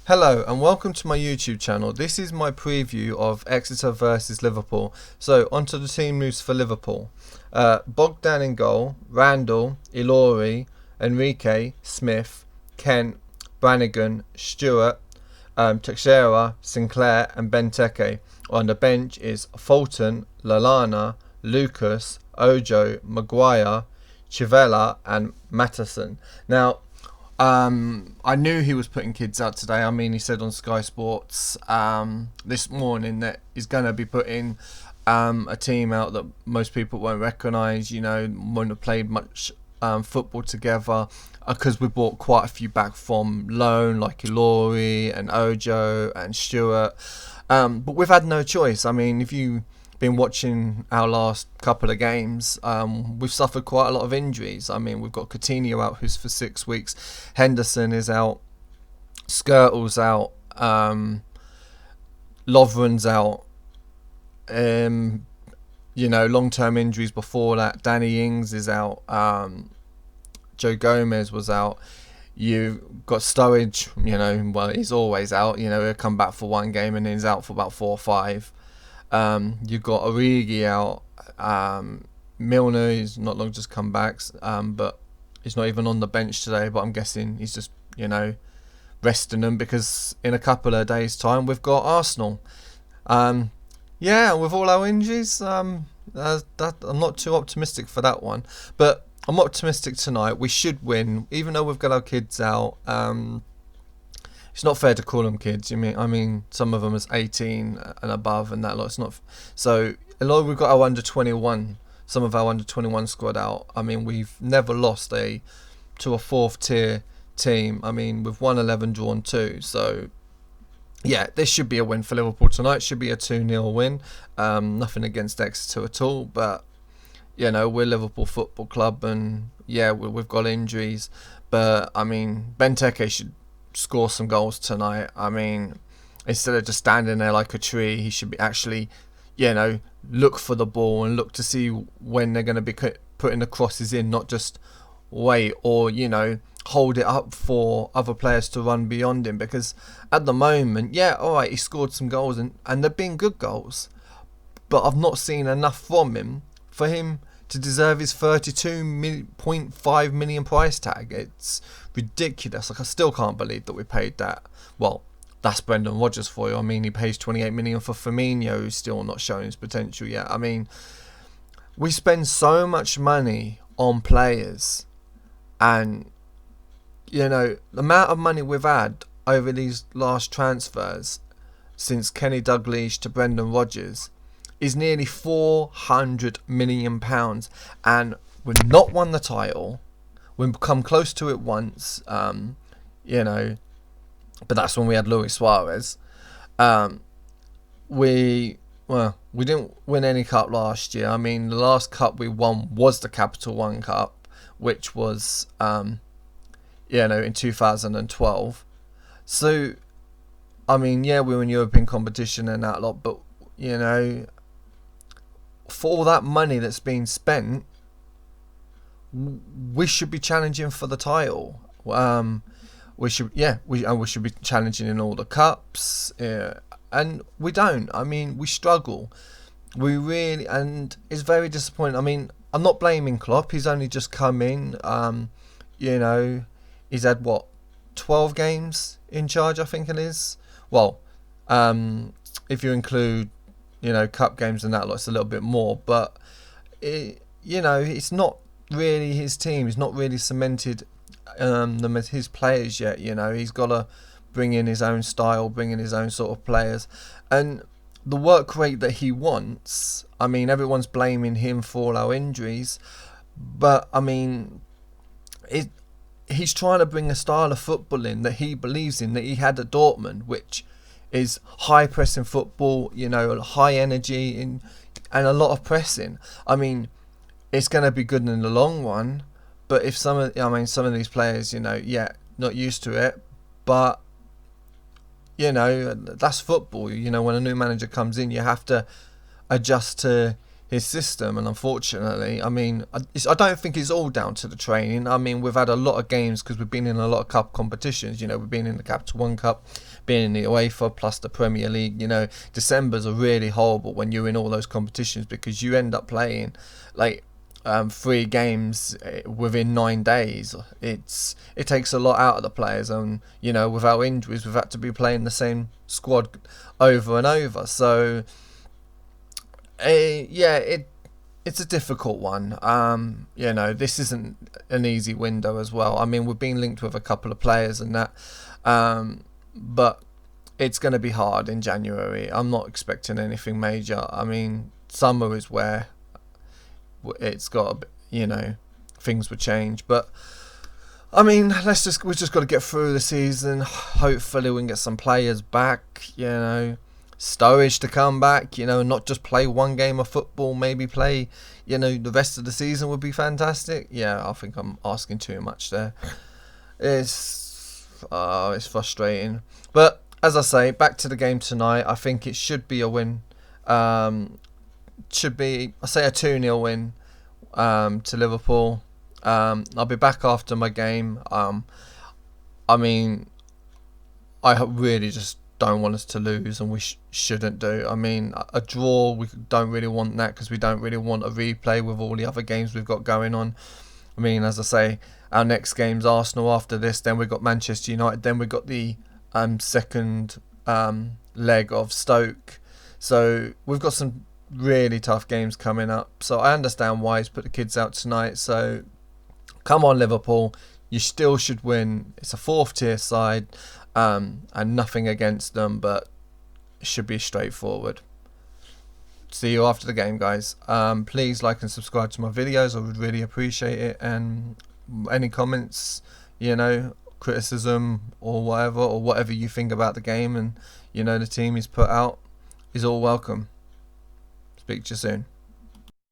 Hello and welcome to my YouTube channel. This is my preview of Exeter versus Liverpool. So onto the team news for Liverpool. Bogdan in goal, Randall, Ilori, Enrique, Smith, Kent, Brannigan, Stewart, Teixeira, Sinclair and Benteke. On the bench is Fulton, Lallana, Lucas, Ojo, Maguire, Chivella and Matteson. Now, I knew he was putting kids out today. I mean, he said on Sky Sports this morning that he's going to be putting a team out that most people won't recognise, won't have played much football together, because we brought quite a few back from loan, like Ilori and Ojo and Stewart. But we've had no choice. I mean, if you been watching our last couple of games, we've suffered quite a lot of injuries. I mean, we've got Coutinho out, who's for 6 weeks. Henderson is out. Skirtle's out. Lovren's out. Long-term injuries before that. Danny Ings is out. Joe Gomez was out. You've got Sturridge, he's always out. He'll come back for one game and then he's out for about 4 or 5. You've got Origi out. Milner, he's not long just come back, but he's not even on the bench today. But I'm guessing he's just, resting them, because in a couple of days' time we've got Arsenal. With all our injuries, I'm not too optimistic for that one. But I'm optimistic tonight. We should win, even though we've got our kids out. It's not fair to call them kids. I mean, some of them is 18 and above, and that lot. It's not. So, although we've got our under 21, some of our under 21 squad out. I mean, we've never lost to a 4th tier team. I mean, we've won 11, drawn 2. So, yeah, this should be a win for Liverpool tonight. Should be a 2-0 win. Nothing against Exeter at all, but we're Liverpool Football Club, and we've got injuries. But I mean, Benteke should score some goals tonight. I mean, instead of just standing there like a tree, he should be actually, look for the ball and look to see when they're going to be putting the crosses in, not just wait or, hold it up for other players to run beyond him. Because at the moment, alright, he scored some goals and they've been good goals, but I've not seen enough from him for him to deserve his 32.5 million price tag. It's ridiculous. I still can't believe that we paid that. Well, that's Brendan Rodgers for you. I mean, he pays 28 million for Firmino, who's still not showing his potential yet. I mean, we spend so much money on players, and the amount of money we've had over these last transfers since Kenny Dalglish to Brendan Rodgers is nearly £400 million, and we've not won the title. We've come close to it once, but that's when we had Luis Suarez. We didn't win any cup last year. I mean, the last cup we won was the Capital One Cup, which was in 2012. So, I mean, we were in European competition and that lot, but for all that money that's been spent, we should be challenging for the title. We should be challenging in all the cups, and we don't. I mean, we struggle. We really, and it's very disappointing. I mean, I'm not blaming Klopp. He's only just come in. He's had 12 games in charge, I think it is. Well, if you include cup games and that lot, it's a little bit more, but it's not really his team. He's not really cemented them as his players yet. He's got to bring in his own style, bring in his own sort of players, and the work rate that he wants. I mean, everyone's blaming him for all our injuries, but I mean, he's trying to bring a style of football in that he believes in, that he had at Dortmund, which is high pressing football, high energy and a lot of pressing. I mean, it's going to be good in the long run, but if some of these players, not used to it, but that's football. When a new manager comes in, you have to adjust to his system, and unfortunately, I mean, I don't think it's all down to the training. I mean, we've had a lot of games because we've been in a lot of cup competitions. You know, we've been in the Capital One Cup, been in the UEFA, plus the Premier League. You know, December's are really horrible when you're in all those competitions because you end up playing like 3 games within 9 days. It takes a lot out of the players, and you know, with our injuries, we've had to be playing the same squad over and over. So it's a difficult one. You know, this isn't an easy window as well. I mean, we've been linked with a couple of players and that, but it's going to be hard in January. I'm not expecting anything major. I mean, summer is where it's got, you know, things would change. But I mean, we've just got to get through the season. Hopefully we can get some players back, you know, Sturridge to come back, you know, not just play one game of football, maybe play, you know, the rest of the season would be fantastic. Yeah, I think I'm asking too much there. It's frustrating. But as I say, back to the game tonight, I think it should be a win. Should be, I say, a 2-0 win to Liverpool. I'll be back after my game. I mean, I really just don't want us to lose, and we shouldn't do. I mean, a draw, we don't really want that because we don't really want a replay with all the other games we've got going on. I mean, as I say, our next game's Arsenal after this, then we've got Manchester United, then we've got the second leg of Stoke. So we've got some really tough games coming up. So I understand why he's put the kids out tonight. So come on, Liverpool, you still should win. It's a 4th tier side, and nothing against them, but it should be straightforward. See you after the game, guys. Please like and subscribe to my videos. I would really appreciate it. And any comments, you know, criticism or whatever you think about the game and, you know, the team he's put out is all welcome. Speak to you soon.